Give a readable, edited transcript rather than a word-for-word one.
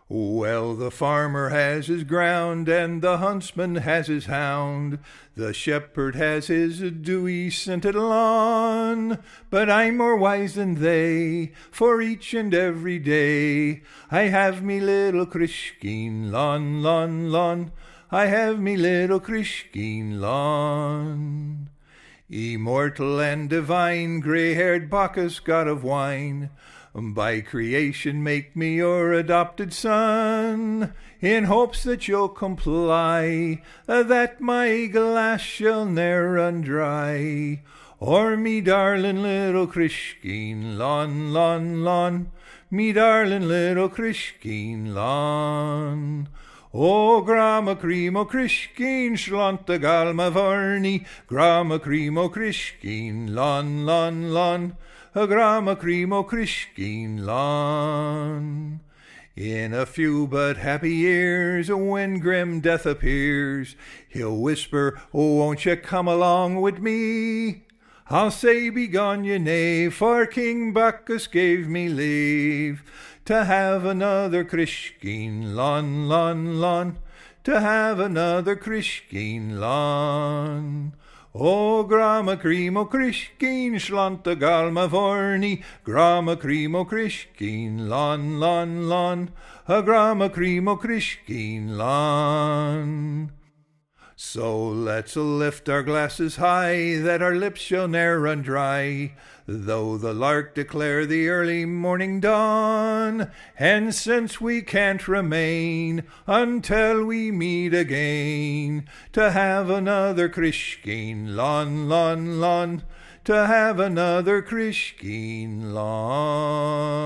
Well, the farmer has his ground, and the huntsman has his hound. The shepherd has his dewy-scented lawn. But I'm more wise than they, for each and every day I have me little Crúiscín Lán, Lán, Lán. I have me little Crúiscín Lán. Immortal and divine, grey-haired Bachus, god of wine, by creation make me your adopted son, in hopes that you'll comply, that my glass shall ne'er run dry. Or me darlin' little Crúiscín Lán, Lán, Lán, me darlin' little Crúiscín Lán. O Gradh Crúiscín Slainte geal Mauver-neen, Gradh Crúisín Lán, Lán, Lán, Gradh Crúisín Lán. In a few but happy years, when grim death appears, he'll whisper, "Oh, won't you come along with me?" I'll say, "Begone ye knave, for King Bachus gave me leave to have another Crúiscín Lán, Lán, Lán, to have another Crúiscín Lán." O Gradh Crúisín Slainte geal Mauver-neen, Gradh Crúisín Lán, Lán, Lán, Gradh Crúisín Lán. So let's lift our glasses high, that our lips shall ne'er run dry, though the lark declare the early morning dawn. And since we can't remain until we meet again, to have another Crúiscín Lán, Lán, Lán, to have another Crúiscín Lán.